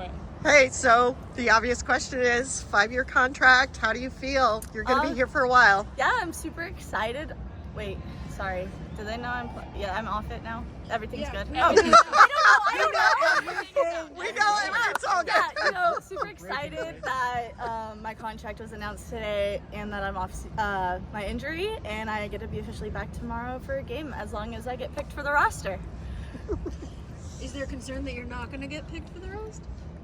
quit. Hey, so the obvious question is 5-year contract. How do you feel? You're going to be here for a while. Yeah, I'm super excited. Wait, sorry. Do they know I'm off it now? Everything's good. Oh, I don't know. We know it's all good. Yeah, super excited that my contract was announced today and that I'm off my injury and I get to be officially back tomorrow for a game as long as I get picked for the roster. Is there concern that you're not going to get picked for the roast?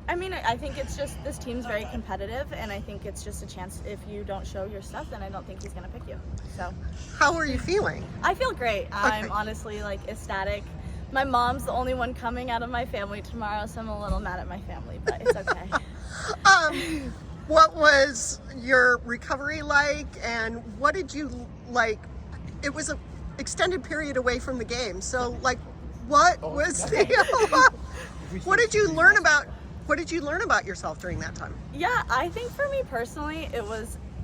I mean, I think it's just this team's very competitive, and I think it's just a chance. If you don't show your stuff, then I don't think he's gonna pick you. So, How are you feeling? I feel great. I'm honestly like ecstatic. My mom's the only one coming out of my family tomorrow, so I'm a little mad at my family, but it's okay. What was your recovery like, and what did you like? It was an extended period away from the game, so like, what was the? What did you learn about? What did you learn about yourself during that time? Yeah, I think for me personally,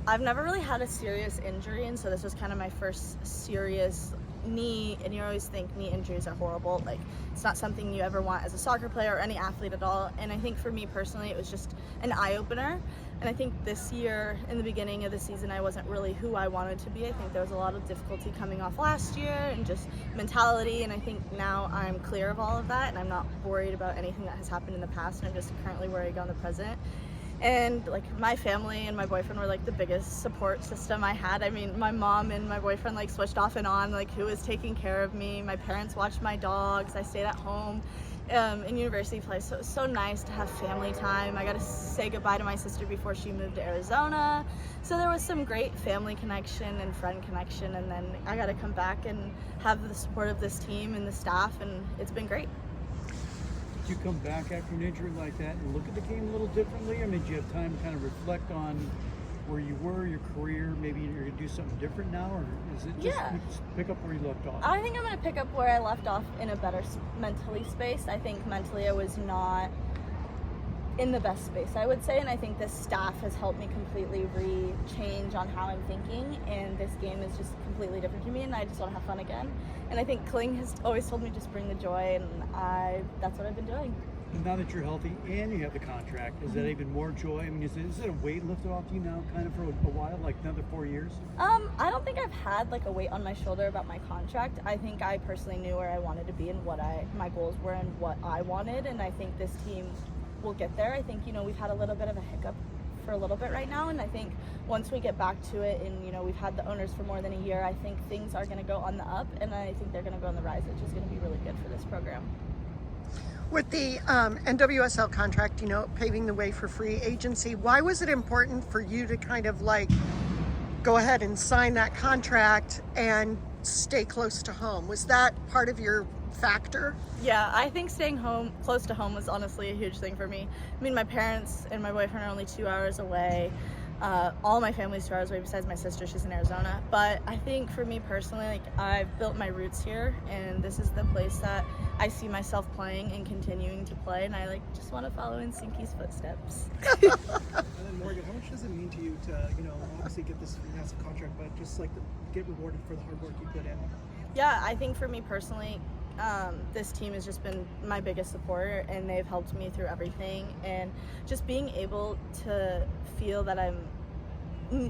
I've never really had a serious injury, and so this was kind of my first serious knee, and you always think knee injuries are horrible. Like, it's not something you ever want as a soccer player or any athlete at all. And I think for me personally, it was just an eye-opener. And I think this year, in the beginning of the season, I wasn't really who I wanted to be. I think there was a lot of difficulty coming off last year and just mentality. And I think now I'm clear of all of that, and I'm not worried about anything that has happened in the past, and I'm just currently worried on the present. And like my family and my boyfriend were like the biggest support system I had. I mean, my mom and my boyfriend like switched off and on, like who was taking care of me. My parents watched my dogs. I stayed at home in university place. So it was so nice to have family time. I got to say goodbye to my sister before she moved to Arizona. So there was some great family connection and friend connection. And then I got to come back and have the support of this team and the staff, and it's been great. Did you come back after an injury like that and look at the game a little differently? I mean, did you have time to kind of reflect on where you were, your career? Maybe you're going to do something different now, or is it just pick up where you left off? I think I'm going to pick up where I left off in a better mentally space. I think mentally I was not in the best space, I would say, and I think this staff has helped me completely change on how I'm thinking, and this game is just completely different to me, and I just want to have fun again. And I think Kling has always told me just bring the joy, and that's what I've been doing. And now that you're healthy and you have the contract, is that even more joy? I mean, is it a weight lifted off you now kind of for a while, like another 4 years? I don't think I've had like a weight on my shoulder about my contract. I think I personally knew where I wanted to be and what my goals were and what I wanted, and I think this team will get there. I think, we've had a little bit of a hiccup for a little bit right now, and I think once we get back to it and, we've had the owners for more than a year, I think things are going to go on the up, and I think they're going to go on the rise, which is going to be really good for this program. With the NWSL contract, paving the way for free agency, why was it important for you to kind of like go ahead and sign that contract and stay close to home? Was that part of your factor? Yeah, I think staying close to home was honestly a huge thing for me. I mean, my parents and my boyfriend are only 2 hours away. All my family's 2 hours away besides my sister. She's in Arizona. But I think for me personally, like, I've built my roots here, and this is the place that I see myself playing and continuing to play, and I just want to follow in Sinky's footsteps. And then Morgan, how much does it mean to you to, obviously get this massive contract, but just like to get rewarded for the hard work you put in? Yeah, I think for me personally, this team has just been my biggest supporter, and they've helped me through everything, and just being able to feel that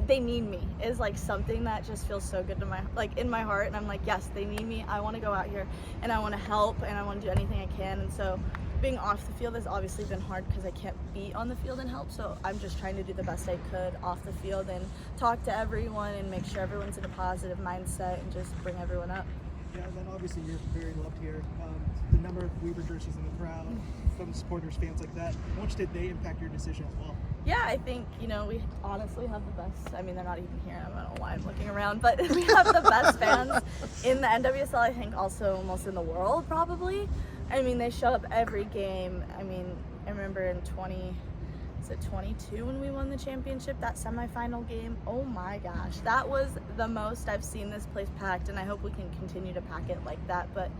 they need me is like something that just feels so good to in my heart, and I'm like, yes, they need me. I want to go out here and I want to help and I want to do anything I can. And so being off the field has obviously been hard because I can't be on the field and help, so I'm just trying to do the best I could off the field and talk to everyone and make sure everyone's in a positive mindset and just bring everyone up. Yeah, and then obviously you're very loved here. The number of Weber jerseys in the crowd, from supporters, fans like that, how much did they impact your decision as well? Yeah, I think, we honestly have the best. I mean, they're not even here. I don't know why I'm looking around, but we have the best fans in the NWSL, I think, also almost in the world, probably. I mean, they show up every game. I mean, I remember in 22 when we won the championship, that semifinal game. Oh my gosh, that was the most I've seen this place packed, and I hope we can continue to pack it like that. But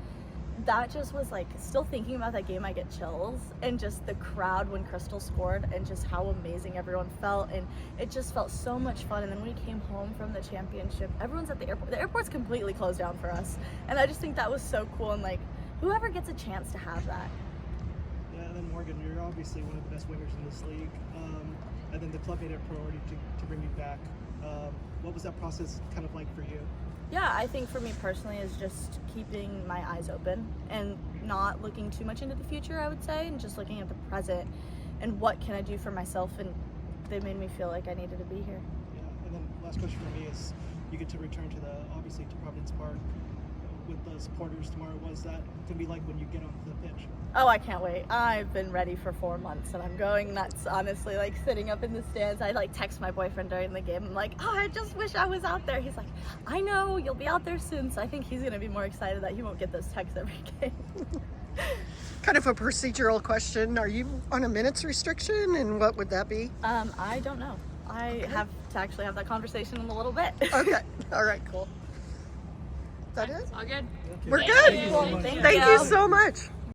that just was like, still thinking about that game, I get chills, and just the crowd when Crystal scored and just how amazing everyone felt, and it just felt so much fun. And then when we came home from the championship, everyone's at the airport. The airport's completely closed down for us, and I just think that was so cool, and like, whoever gets a chance to have that. Yeah, and then more Morgan, you're obviously one of the best wingers in this league, and then the club made it a priority to bring you back. What was that process kind of like for you? Yeah, I think for me personally is just keeping my eyes open and not looking too much into the future, I would say, and just looking at the present and what can I do for myself, and they made me feel like I needed to be here. Yeah, and then last question for me is, you get to return to obviously to Providence Park with the supporters tomorrow. What is that going to be like when you get onto the pitch? Oh, I can't wait. I've been ready for 4 months and I'm going nuts, honestly, like sitting up in the stands. I like text my boyfriend during the game. I'm like, oh, I just wish I was out there. He's like, I know, you'll be out there soon. So I think he's going to be more excited that he won't get those texts every game. Kind of a procedural question. Are you on a minutes restriction, and what would that be? I don't know. I have to actually have that conversation in a little bit. Okay. All right, cool. Is that it? All good. We're good. Thank Thank you. you so much.